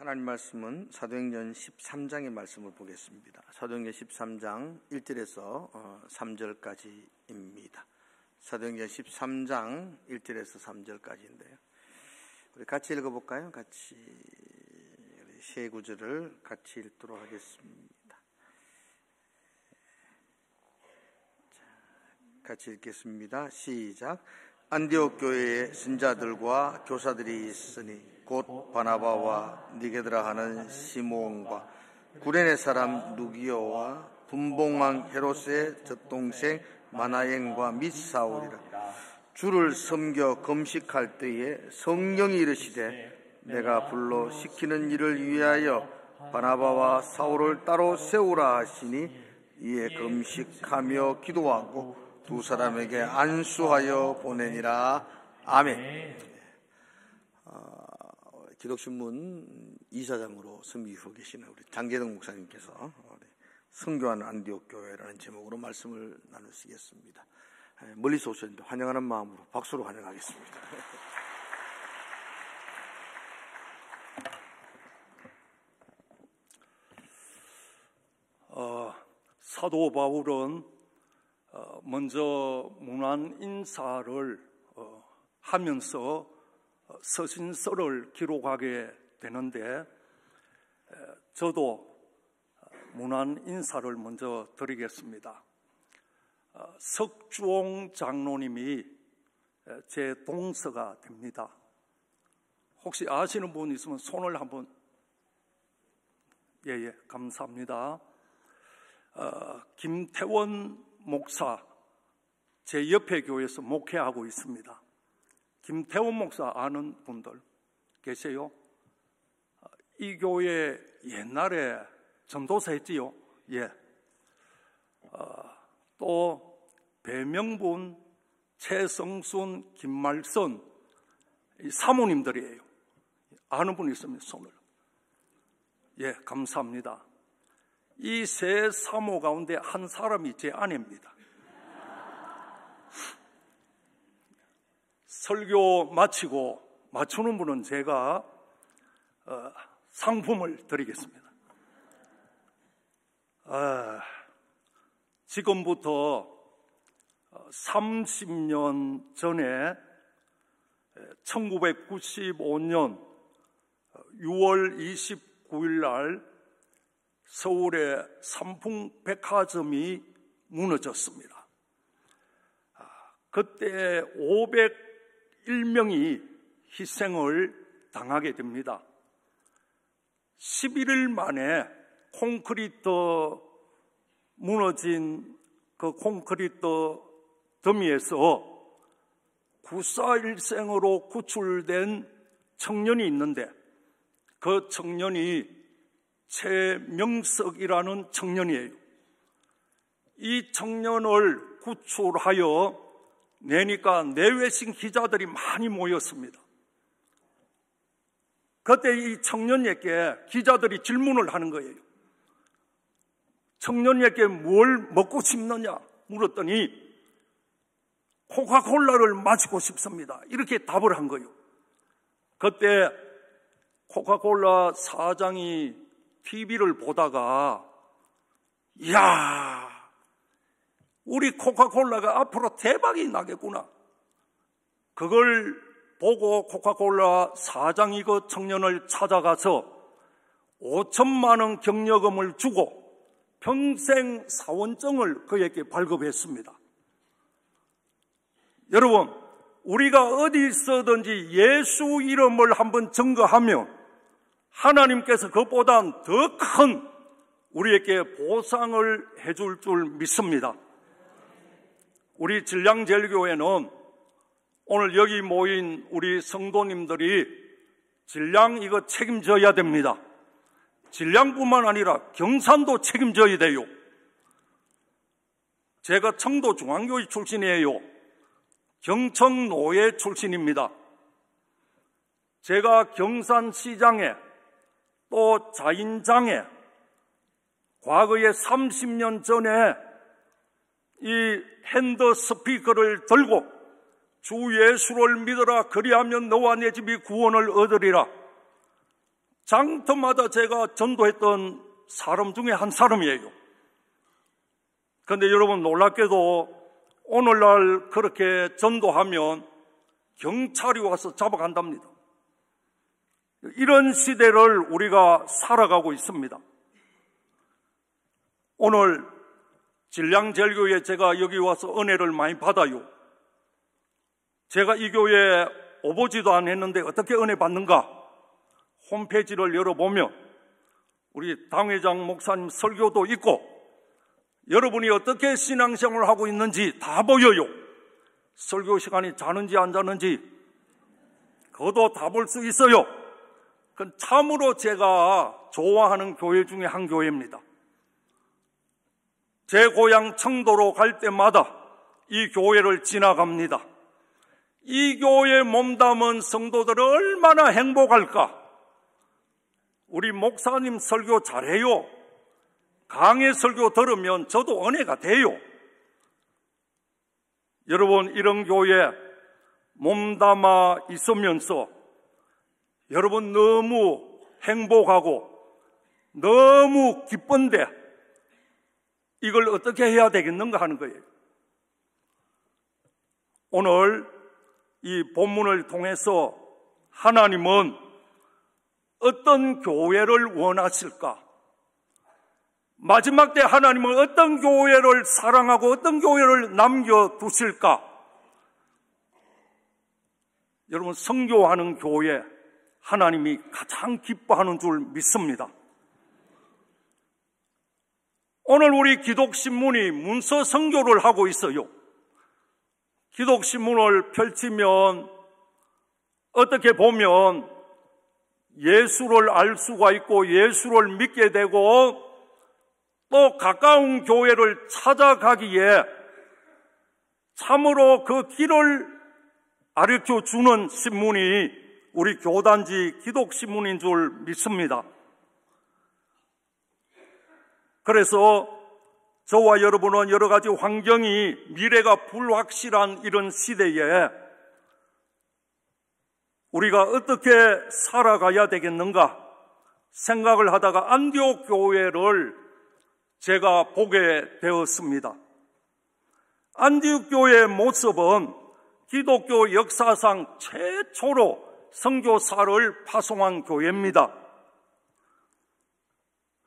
하나님 말씀은 사도행전 13장의 말씀을 보겠습니다. 사도행전 13장 1절에서 3절까지입니다. 사도행전 13장 1절에서 3절까지인데요. 우리 같이 읽어볼까요? 같이 세 구절을 같이 읽도록 하겠습니다. 같이 읽겠습니다. 시작. 안디옥 교회에 신자들과 교사들이 있으니 곧 바나바와 니게드라 하는 시몬과 구레네 사람 누기오와 분봉왕 헤롯의 젖동생 마나엔과 및 사울이라. 주를 섬겨 금식할 때에 성령이 이르시되 내가 불러 시키는 일을 위하여 바나바와 사울을 따로 세우라 하시니 이에 금식하며 기도하고 두 사람에게 안수하여 보내니라. 아멘. 기독신문 이사장으로 섬기고 계시는 우리 장계동 목사님께서 선교하는 안디옥 교회라는 제목으로 말씀을 나누시겠습니다. 멀리서 오셨는데 환영하는 마음으로 박수로 환영하겠습니다. 사도 바울은 먼저 문안 인사를 하면서 서신서를 기록하게 되는데, 저도 문안 인사를 먼저 드리겠습니다. 석주홍 장로님이 제 동서가 됩니다. 혹시 아시는 분 있으면 손을 한번. 예, 감사합니다. 김태원 목사, 제 옆에 교회에서 목회하고 있습니다. 김태원 목사 아는 분들 계세요? 이 교회 옛날에 전도사 했지요? 예. 또 배명분, 최성순, 김말선 사모님들이에요. 아는 분 있으면 손을. 예, 감사합니다. 이 세 사모 가운데 한 사람이 제 아내입니다. 설교 마치고 맞추는 분은 제가 상품을 드리겠습니다. 지금부터 30년 전에 1995년 6월 29일 날 서울의 삼풍백화점이 무너졌습니다. 그때 501명이 희생을 당하게 됩니다. 11일 만에 콘크리트 무너진 그 콘크리트 더미에서 구사일생으로 구출된 청년이 있는데, 그 청년이 최명석이라는 청년이에요. 이 청년을 구출하여 내니까 내외신 기자들이 많이 모였습니다. 그때 이 청년에게 기자들이 질문을 하는 거예요. 청년에게 뭘 먹고 싶느냐 물었더니 코카콜라를 마시고 싶습니다. 이렇게 답을 한 거예요. 그때 코카콜라 사장이 TV를 보다가, 이야, 우리 코카콜라가 앞으로 대박이 나겠구나. 그걸 보고 코카콜라 사장이 그 청년을 찾아가서 5천만 원 경력금을 주고 평생 사원증을 그에게 발급했습니다. 여러분, 우리가 어디 있어든지 예수 이름을 한번 증거하면 하나님께서 그것보다 더 큰 우리에게 보상을 해줄 줄 믿습니다. 우리 진량제일교회는 오늘 여기 모인 우리 성도님들이 진량 이거 책임져야 됩니다. 진량뿐만 아니라 경산도 책임져야 돼요. 제가 청도 중앙교회 출신이에요. 경청노회 출신입니다. 제가 경산시장에 또 자인장에 과거에 30년 전에 이 핸드 스피커를 들고 주 예수를 믿어라 그리하면 너와 내 집이 구원을 얻으리라 장터마다 제가 전도했던 사람 중에 한 사람이에요. 그런데 여러분, 놀랍게도 오늘날 그렇게 전도하면 경찰이 와서 잡아간답니다. 이런 시대를 우리가 살아가고 있습니다. 오늘 진량제일교회 제가 여기 와서 은혜를 많이 받아요. 제가 이 교회에 오보지도 않았는데 어떻게 은혜 받는가? 홈페이지를 열어보면 우리 당회장 목사님 설교도 있고 여러분이 어떻게 신앙생활을 하고 있는지 다 보여요. 설교 시간이 자는지 안 자는지 그것도 다 볼 수 있어요. 그건 참으로 제가 좋아하는 교회 중에 한 교회입니다. 제 고향 청도로 갈 때마다 이 교회를 지나갑니다. 이 교회에 몸담은 성도들은 얼마나 행복할까? 우리 목사님 설교 잘해요. 강의 설교 들으면 저도 은혜가 돼요. 여러분, 이런 교회 몸담아 있으면서 여러분 너무 행복하고 너무 기쁜데 이걸 어떻게 해야 되겠는가 하는 거예요. 오늘 이 본문을 통해서 하나님은 어떤 교회를 원하실까? 마지막 때 하나님은 어떤 교회를 사랑하고 어떤 교회를 남겨두실까? 여러분, 선교하는 교회 하나님이 가장 기뻐하는 줄 믿습니다. 오늘 우리 기독신문이 문서 선교를 하고 있어요. 기독신문을 펼치면 어떻게 보면 예수를 알 수가 있고 예수를 믿게 되고 또 가까운 교회를 찾아가기에 참으로 그 길을 가르쳐 주는 신문이 우리 교단지 기독신문인 줄 믿습니다. 그래서 저와 여러분은 여러 가지 환경이 미래가 불확실한 이런 시대에 우리가 어떻게 살아가야 되겠는가 생각을 하다가 안디옥 교회를 제가 보게 되었습니다. 안디옥 교회의 모습은 기독교 역사상 최초로 선교사를 파송한 교회입니다.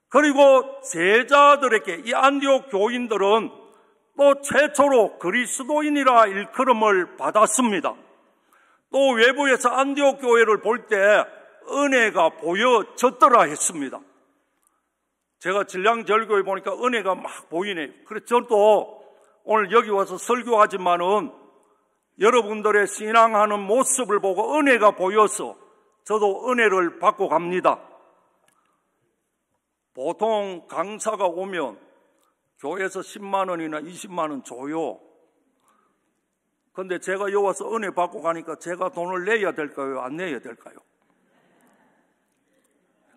그리고 제자들에게 이 안디옥 교인들은 또 최초로 그리스도인이라 일컬음을 받았습니다. 또 외부에서 안디옥 교회를 볼 때 은혜가 보여졌더라 했습니다. 제가 진량절교에 보니까 은혜가 막 보이네요. 그래서 저도 오늘 여기 와서 설교하지만은 여러분들의 신앙하는 모습을 보고 은혜가 보여서 저도 은혜를 받고 갑니다. 보통 강사가 오면 교회에서 10만 원이나 20만 원 줘요. 그런데 제가 여기 와서 은혜 받고 가니까 제가 돈을 내야 될까요? 안 내야 될까요?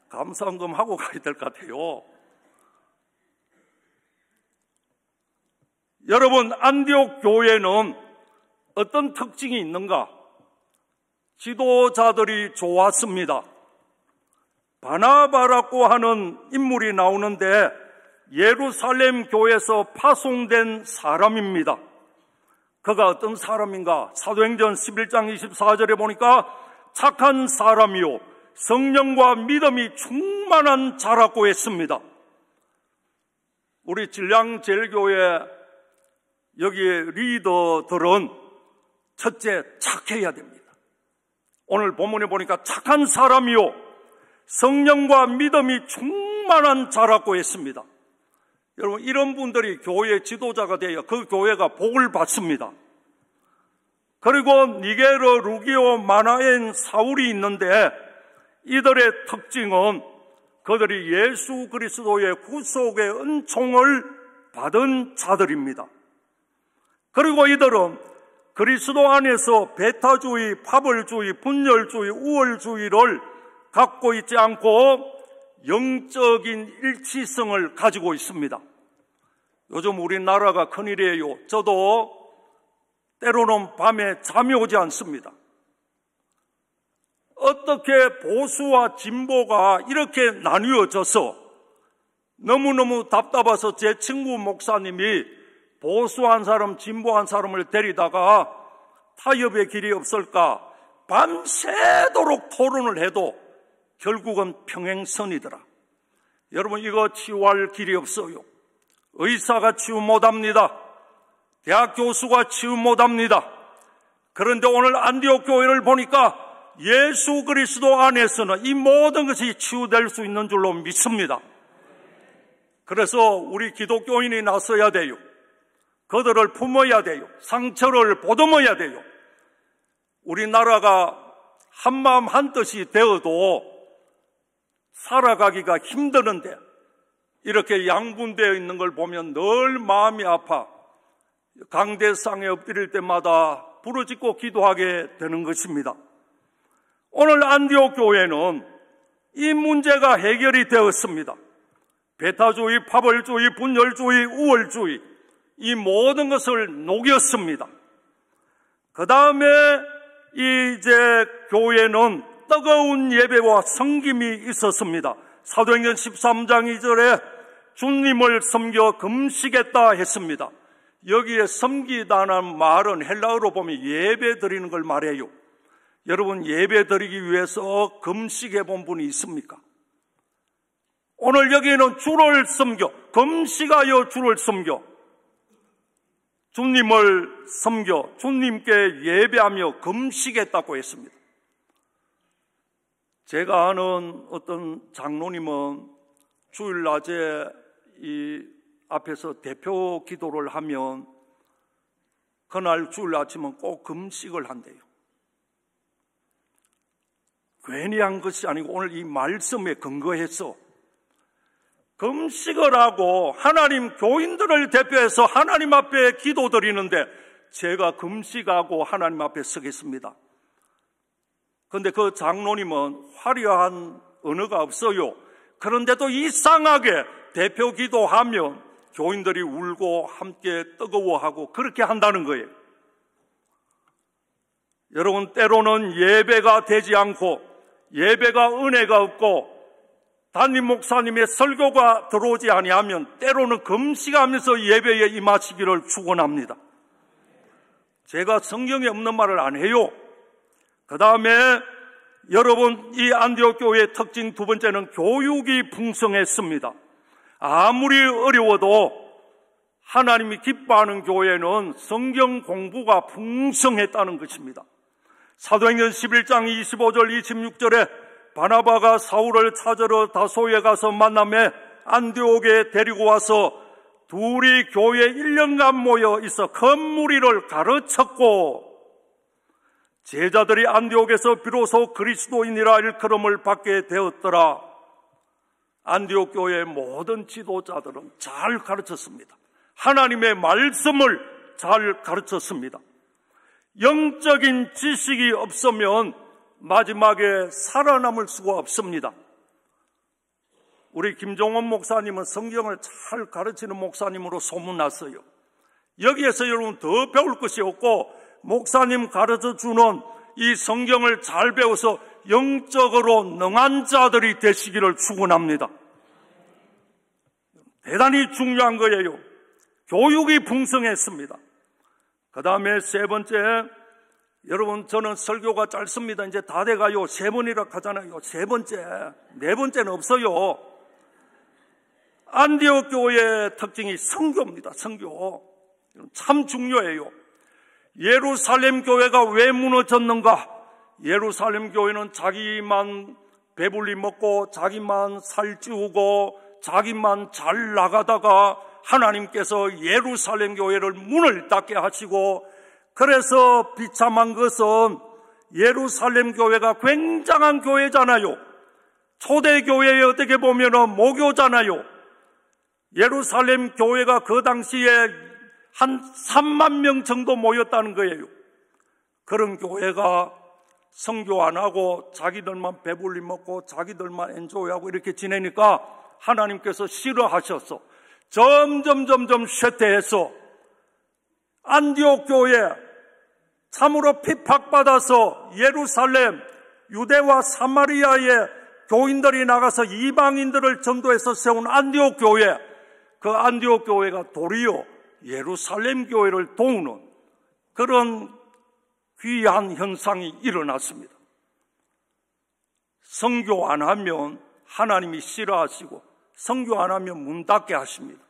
감사헌금 하고 가야 될 것 같아요. 여러분, 안디옥 교회는 어떤 특징이 있는가? 지도자들이 좋았습니다. 바나바라고 하는 인물이 나오는데 예루살렘 교회에서 파송된 사람입니다. 그가 어떤 사람인가? 사도행전 11장 24절에 보니까 착한 사람이요 성령과 믿음이 충만한 자라고 했습니다. 우리 진량제일교회 여기에 리더들은 첫째 착해야 됩니다. 오늘 본문에 보니까 착한 사람이요 성령과 믿음이 충만한 자라고 했습니다. 여러분, 이런 분들이 교회 지도자가 되어 그 교회가 복을 받습니다. 그리고 니게르, 루기오, 마나엔, 사울이 있는데 이들의 특징은 그들이 예수 그리스도의 구속의 은총을 받은 자들입니다. 그리고 이들은 그리스도 안에서 배타주의, 파벌주의, 분열주의, 우월주의를 갖고 있지 않고 영적인 일치성을 가지고 있습니다. 요즘 우리나라가 큰일이에요. 저도 때로는 밤에 잠이 오지 않습니다. 어떻게 보수와 진보가 이렇게 나뉘어져서 너무너무 답답해서 제 친구 목사님이 보수한 사람, 진보한 사람을 데리다가 타협의 길이 없을까 밤새도록 토론을 해도 결국은 평행선이더라. 여러분, 이거 치유할 길이 없어요. 의사가 치유 못합니다. 대학 교수가 치유 못합니다. 그런데 오늘 안디옥 교회를 보니까 예수 그리스도 안에서는 이 모든 것이 치유될 수 있는 줄로 믿습니다. 그래서 우리 기독교인이 나서야 돼요. 그들을 품어야 돼요. 상처를 보듬어야 돼요. 우리나라가 한마음 한뜻이 되어도 살아가기가 힘드는데 이렇게 양분되어 있는 걸 보면 늘 마음이 아파 강대상에 엎드릴 때마다 부르짖고 기도하게 되는 것입니다. 오늘 안디옥 교회는 이 문제가 해결이 되었습니다. 배타주의, 파벌주의, 분열주의, 우월주의 이 모든 것을 녹였습니다. 그 다음에 이제 교회는 뜨거운 예배와 섬김이 있었습니다. 사도행전 13장 2절에 주님을 섬겨 금식했다 했습니다. 여기에 섬기다는 말은 헬라어로 보면 예배 드리는 걸 말해요. 여러분, 예배 드리기 위해서 금식해 본 분이 있습니까? 오늘 여기에는 주를 섬겨, 금식하여 주를 섬겨, 주님을 섬겨 주님께 예배하며 금식했다고 했습니다. 제가 아는 어떤 장로님은 주일 낮에 이 앞에서 대표 기도를 하면 그날 주일 아침은 꼭 금식을 한대요. 괜히 한 것이 아니고 오늘 이 말씀에 근거해서 금식을 하고 하나님 교인들을 대표해서 하나님 앞에 기도드리는데 제가 금식하고 하나님 앞에 서겠습니다. 그런데 그 장로님은 화려한 언어가 없어요. 그런데도 이상하게 대표 기도하면 교인들이 울고 함께 뜨거워하고 그렇게 한다는 거예요. 여러분, 때로는 예배가 되지 않고 예배가 은혜가 없고 담임 목사님의 설교가 들어오지 아니하면 때로는 금식하면서 예배에 임하시기를 축원합니다. 제가 성경에 없는 말을 안 해요. 그 다음에 여러분, 이 안디옥 교회의 특징 두 번째는 교육이 풍성했습니다. 아무리 어려워도 하나님이 기뻐하는 교회는 성경 공부가 풍성했다는 것입니다. 사도행전 11장 25절 26절에 바나바가 사울을 찾으러 다소에 가서 만남에 안디옥에 데리고 와서 둘이 교회에 1년간 모여 있어 큰 무리를 가르쳤고 제자들이 안디옥에서 비로소 그리스도인이라 일컬음을 받게 되었더라. 안디옥 교회의 모든 지도자들은 잘 가르쳤습니다. 하나님의 말씀을 잘 가르쳤습니다. 영적인 지식이 없으면 마지막에 살아남을 수가 없습니다. 우리 김종원 목사님은 성경을 잘 가르치는 목사님으로 소문났어요. 여기에서 여러분 더 배울 것이 없고 목사님 가르쳐주는 이 성경을 잘 배워서 영적으로 능한 자들이 되시기를 축원합니다. 대단히 중요한 거예요. 교육이 풍성했습니다. 그 다음에 세 번째, 여러분 저는 설교가 짧습니다. 이제 다 돼가요. 세 번이라 하잖아요. 세 번째, 네 번째는 없어요. 안디옥 교회의 특징이 선교입니다. 선교. 참 중요해요. 예루살렘 교회가 왜 무너졌는가? 예루살렘 교회는 자기만 배불리 먹고 자기만 살찌우고 자기만 잘 나가다가 하나님께서 예루살렘 교회를 문을 닫게 하시고, 그래서 비참한 것은 예루살렘 교회가 굉장한 교회잖아요. 초대교회에 어떻게 보면 모교잖아요. 예루살렘 교회가 그 당시에 한 3만 명 정도 모였다는 거예요. 그런 교회가 선교 안 하고 자기들만 배불리 먹고 자기들만 엔조이하고 이렇게 지내니까 하나님께서 싫어하셔서 점점 쇠퇴해서 안디옥 교회 참으로 핍박받아서 예루살렘 유대와 사마리아의 교인들이 나가서 이방인들을 전도해서 세운 안디옥 교회, 그 안디옥 교회가 도리어 예루살렘 교회를 도우는 그런 귀한 현상이 일어났습니다. 선교 안 하면 하나님이 싫어하시고 선교 안 하면 문 닫게 하십니다.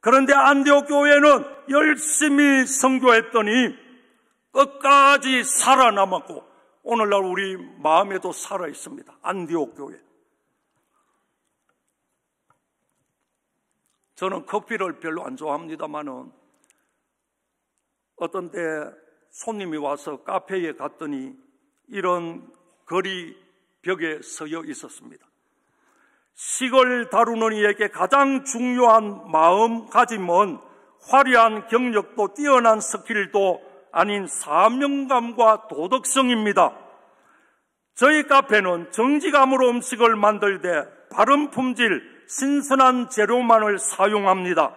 그런데 안디옥 교회는 열심히 선교했더니 끝까지 살아남았고 오늘날 우리 마음에도 살아있습니다. 안디옥 교회. 저는 커피를 별로 안 좋아합니다만은 어떤 때 손님이 와서 카페에 갔더니 이런 글이 벽에 서여 있었습니다. 식을 다루는 이에게 가장 중요한 마음가짐은 화려한 경력도 뛰어난 스킬도 아닌 사명감과 도덕성입니다. 저희 카페는 정직함으로 음식을 만들 때 바른 품질, 신선한 재료만을 사용합니다.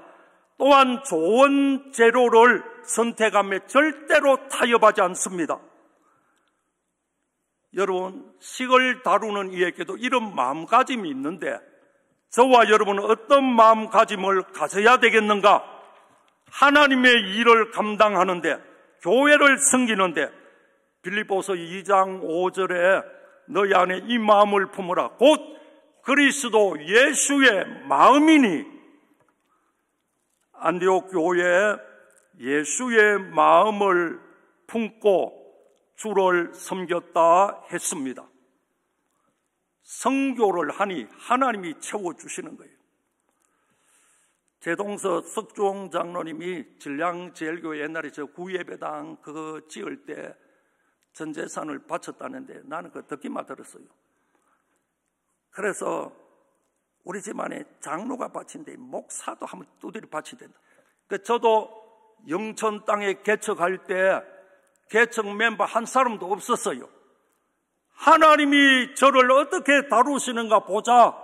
또한 좋은 재료를 선택하며 절대로 타협하지 않습니다. 여러분, 식을 다루는 이에게도 이런 마음가짐이 있는데 저와 여러분은 어떤 마음가짐을 가져야 되겠는가? 하나님의 일을 감당하는데, 교회를 섬기는데 빌립보서 2장 5절에 너희 안에 이 마음을 품으라. 곧 그리스도 예수의 마음이니. 안디옥 교회에 예수의 마음을 품고 주를 섬겼다 했습니다. 선교를 하니 하나님이 채워주시는 거예요. 제동서 석종 장로님이 진량제일교회 옛날에 저 구예배당 그거 지을 때 전 재산을 바쳤다는데 나는 그거 듣기만 들었어요. 그래서 우리 집안에 장로가 바친데 목사도 한번 두드려 바쳐야 된다. 저도 영천 땅에 개척할 때 개척 멤버 한 사람도 없었어요. 하나님이 저를 어떻게 다루시는가 보자.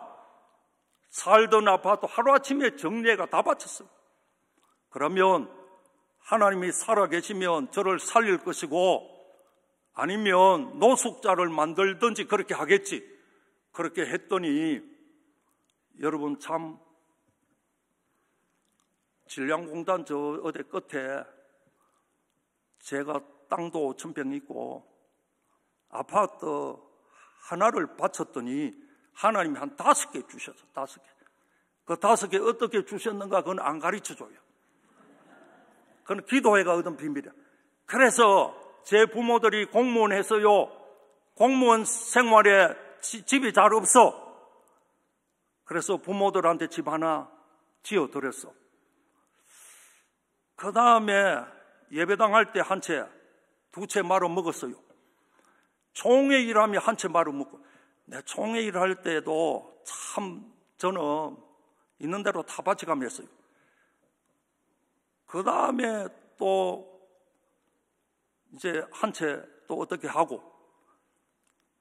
살던 아파트 하루아침에 정리해가 다 바쳤어요. 그러면 하나님이 살아계시면 저를 살릴 것이고 아니면 노숙자를 만들든지 그렇게 하겠지. 그렇게 했더니 여러분 참 진량공단 저 어디 끝에 제가 땅도 5,000평 있고 아파트 하나를 바쳤더니 하나님이 한 5개 주셨어. 5개. 그 5개 어떻게 주셨는가 그건 안 가르쳐줘요. 그건 기도회가 얻은 비밀이야. 그래서 제 부모들이 공무원 했어요. 공무원 생활에 집이 잘 없어. 그래서 부모들한테 집 하나 지어드렸어. 그 다음에 예배당 할 때 한 채, 2채 말아 먹었어요. 총회 일하면 한 채 말아 먹고. 내 총회 일할 때도 참 저는 있는 대로 다 바치가며 했어요. 그 다음에 또 이제 한 채 또 어떻게 하고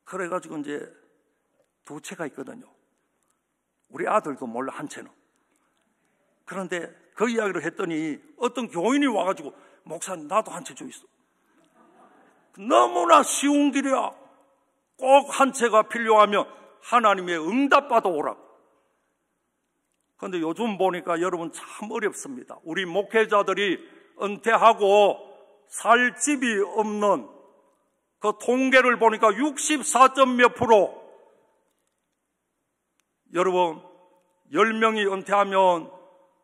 그래가지고 이제 2채가 있거든요. 우리 아들도 몰라 한 채는. 그런데 그 이야기를 했더니 어떤 교인이 와가지고 목사님 나도 한 채 줘 있어. 너무나 쉬운 길이야. 꼭 한 채가 필요하면 하나님의 응답받아 오라고. 그런데 요즘 보니까 여러분 참 어렵습니다. 우리 목회자들이 은퇴하고 살 집이 없는 그 통계를 보니까 64몇 %. 여러분 10명이 은퇴하면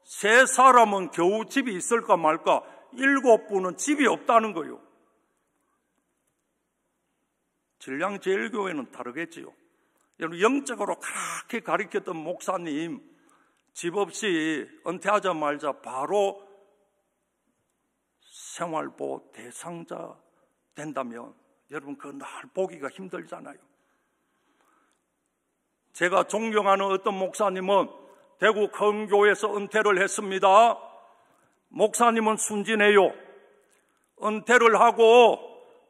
3사람은 겨우 집이 있을까 말까 7분은 집이 없다는 거예요. 진량제일교회는 다르겠지요. 여러분 영적으로 그렇게 가르쳤던 목사님 집 없이 은퇴하자마자 바로 생활보호 대상자 된다면 여러분 그 날 보기가 힘들잖아요. 제가 존경하는 어떤 목사님은 대구 큰 교회에서 은퇴를 했습니다. 목사님은 순진해요. 은퇴를 하고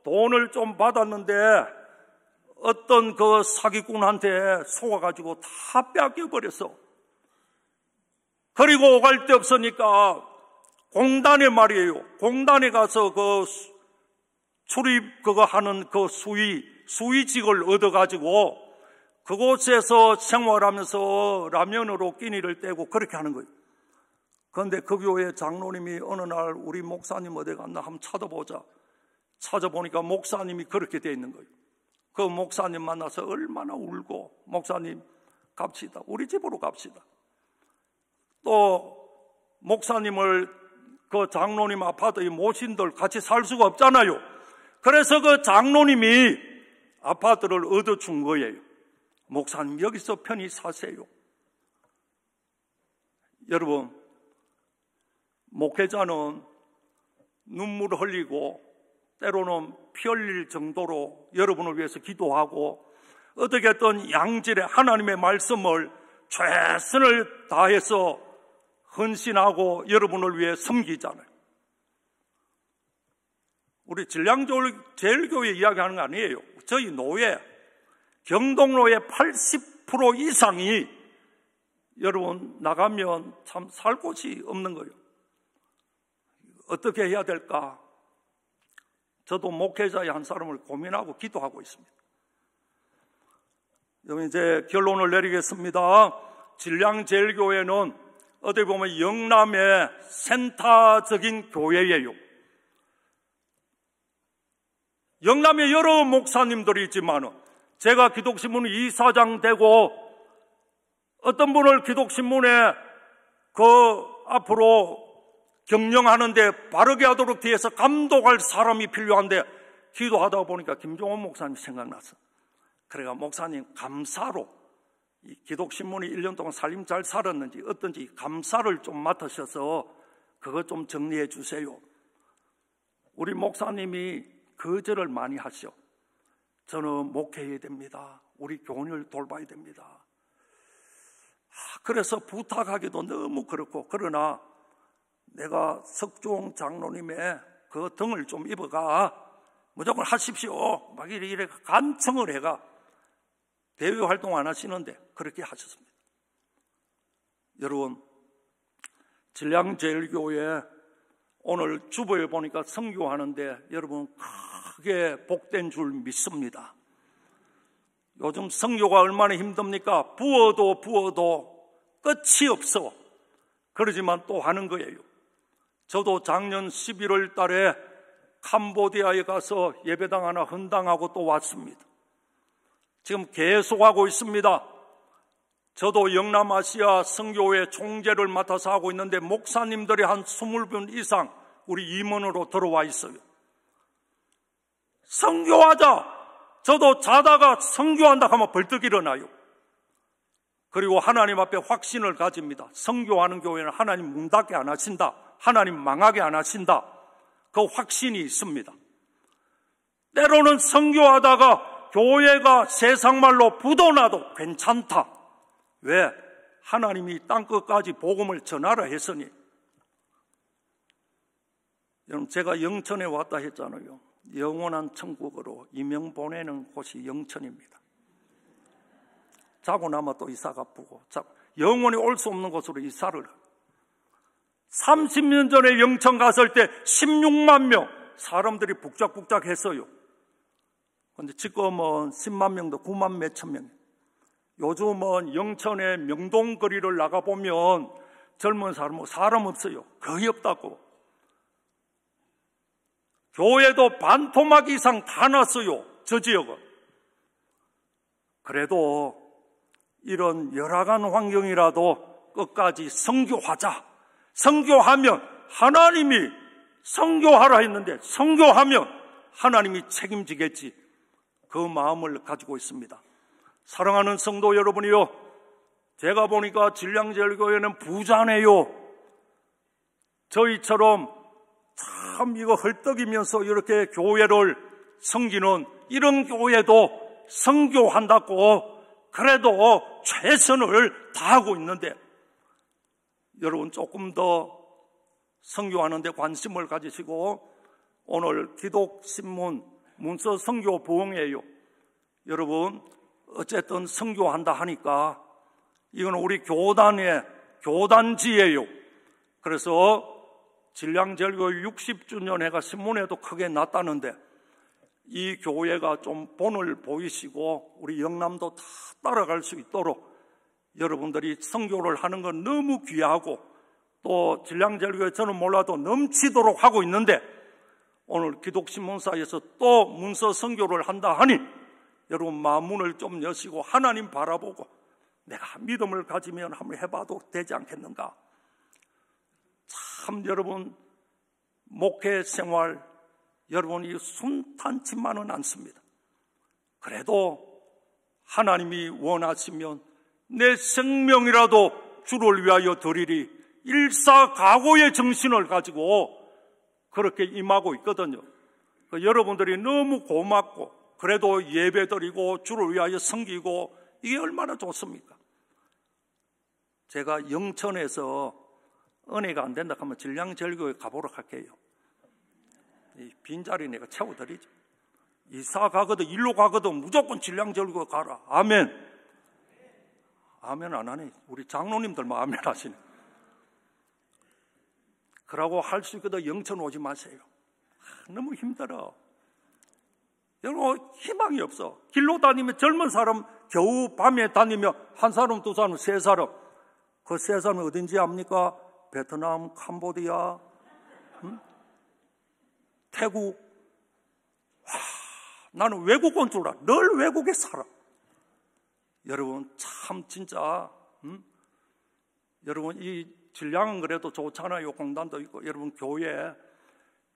돈을 좀 받았는데 어떤 그 사기꾼한테 속아가지고 다 뺏겨버렸어. 그리고 오갈 데 없으니까 공단에 말이에요. 공단에 가서 그 출입 그거 하는 그 수위 수의직을 얻어가지고 그곳에서 생활하면서 라면으로 끼니를 떼고 그렇게 하는 거예요. 그런데 그 교회 장로님이 어느 날 우리 목사님 어디 갔나 한번 찾아보자. 찾아보니까 목사님이 그렇게 돼 있는 거예요. 그 목사님 만나서 얼마나 울고, 목사님 갑시다. 우리 집으로 갑시다. 또 목사님을 그 장로님 아파트에 모신들 같이 살 수가 없잖아요. 그래서 그 장로님이 아파트를 얻어준 거예요. 목사님 여기서 편히 사세요. 여러분, 목회자는 눈물을 흘리고 때로는 피 흘릴 정도로 여러분을 위해서 기도하고 어떻게든 양질의 하나님의 말씀을 최선을 다해서 헌신하고 여러분을 위해 섬기잖아요. 우리 진량제일교회 이야기하는 거 아니에요. 저희 노예, 경동로의 80% 이상이 여러분 나가면 참 살 곳이 없는 거예요. 어떻게 해야 될까? 저도 목회자의 한 사람을 고민하고 기도하고 있습니다. 여러분 이제 결론을 내리겠습니다. 진량제일교회는 어떻게 보면 영남의 센터적인 교회예요. 영남에 여러 목사님들이 있지만 제가 기독신문 이사장 되고 어떤 분을 기독신문에 앞으로 경영하는데 바르게 하도록 뒤에서 감독할 사람이 필요한데 기도하다 보니까 김종원 목사님 생각났어. 그래가 목사님 감사로 이 기독신문이 1년 동안 살림 잘 살았는지 어떤지 감사를 좀 맡으셔서 그거 좀 정리해 주세요. 우리 목사님이 거절을 많이 하셔. 저는 목회해야 됩니다. 우리 교인을 돌봐야 됩니다. 그래서 부탁하기도 너무 그렇고, 그러나 내가 석종 장로님의 그 등을 좀 입어가 무조건 하십시오 막 이래 간청을 해가 대외 활동 안 하시는데 그렇게 하셨습니다. 여러분, 진량제일교회 오늘 주보에 보니까 선교하는데 여러분 크게 복된 줄 믿습니다. 요즘 선교가 얼마나 힘듭니까? 부어도 끝이 없어. 그러지만 또 하는 거예요. 저도 작년 11월 달에 캄보디아에 가서 예배당 하나 헌당하고 또 왔습니다. 지금 계속하고 있습니다. 저도 영남아시아 선교회 총재를 맡아서 하고 있는데 목사님들이 한 20분 이상 우리 임원으로 들어와 있어요. 선교하자! 저도 자다가 선교한다 하면 벌떡 일어나요. 그리고 하나님 앞에 확신을 가집니다. 선교하는 교회는 하나님 문 닫게 안 하신다. 하나님 망하게 안 하신다. 그 확신이 있습니다. 때로는 선교하다가 교회가 세상말로 부도나도 괜찮다. 왜? 하나님이 땅끝까지 복음을 전하라 했으니. 여러분, 제가 영천에 왔다 했잖아요. 영원한 천국으로 이명 보내는 곳이 영천입니다. 자고 나면 또 이사 가쁘고 영원히 올 수 없는 곳으로 이사를 30년 전에 영천 갔을 때 16만 명 사람들이 북적북적 했어요. 그런데 지금은 10만 명도 9만 몇천 명. 요즘은 영천의 명동거리를 나가보면 젊은 사람 없어요. 거의 없다고. 교회도 반토막 이상 다 났어요. 저 지역은. 그래도 이런 열악한 환경이라도 끝까지 선교하자. 선교하면 하나님이 선교하라 했는데 선교하면 하나님이 책임지겠지. 그 마음을 가지고 있습니다. 사랑하는 성도 여러분이요, 제가 보니까 진량제일교회는 부자네요. 저희처럼 참 이거 헐떡이면서 이렇게 교회를 섬기는 이런 교회도 선교한다고 그래도 최선을 다하고 있는데, 여러분 조금 더 선교하는 데 관심을 가지시고, 오늘 기독신문 문서 선교 부흥회예요. 여러분 어쨌든 선교한다 하니까 이건 우리 교단의 교단지예요. 그래서 진량제일교회 60주년 해가 신문에도 크게 났다는데 이 교회가 좀 본을 보이시고 우리 영남도 다 따라갈 수 있도록 여러분들이 선교를 하는 건 너무 귀하고 또 진량절교에 저는 몰라도 넘치도록 하고 있는데 오늘 기독신문사에서 또 문서 선교를 한다 하니 여러분 마음문을 좀 여시고 하나님 바라보고 내가 믿음을 가지면 한번 해봐도 되지 않겠는가. 참 여러분 목회 생활 여러분이 순탄치만은 않습니다. 그래도 하나님이 원하시면 내 생명이라도 주를 위하여 드리리 일사각오의 정신을 가지고 그렇게 임하고 있거든요. 여러분들이 너무 고맙고 그래도 예배드리고 주를 위하여 섬기고 이게 얼마나 좋습니까? 제가 영천에서 은혜가 안 된다 하면 진량절교에 가보도록 할게요. 이 빈자리 내가 채워드리죠. 이사 가거든 일로 가거든 무조건 진량절교 가라. 아멘. 아멘 안 하네. 우리 장로님들만 아멘 하시네. 그러고 할 수 있거든 영천 오지 마세요. 너무 힘들어. 여러분 희망이 없어. 길로 다니면 젊은 사람 겨우 밤에 다니면 한 사람 두 사람 세 사람. 그 세 사람이 어딘지 압니까? 베트남, 캄보디아, 태국. 나는 외국 온 줄 알아. 늘 외국에 살아. 여러분 참 진짜 여러분 이 진량은 그래도 좋잖아요. 공단도 있고 여러분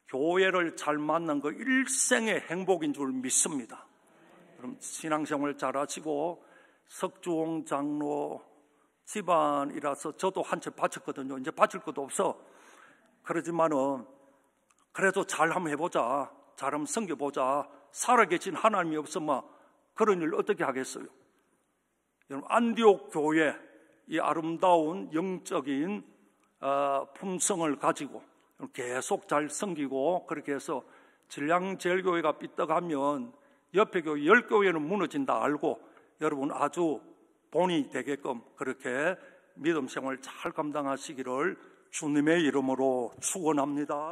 교회를 잘 만난 거 일생의 행복인 줄 믿습니다. 그럼 신앙생활 잘하시고 석주홍 장로 집안이라서 저도 한 채 바쳤거든요. 이제 바칠 것도 없어. 그러지만은 그래도 잘 한번 해보자. 잘 한번 섬겨보자. 살아계신 하나님이 없으면 그런 일 어떻게 하겠어요? 여러분 안디옥 교회 이 아름다운 영적인 품성을 가지고 계속 잘 섬기고 그렇게 해서 진량제일교회가 삐떡하면 옆에 교회 10교회는 무너진다 알고 여러분 아주 본이 되게끔 그렇게 믿음 생활 잘 감당하시기를 주님의 이름으로 축원합니다.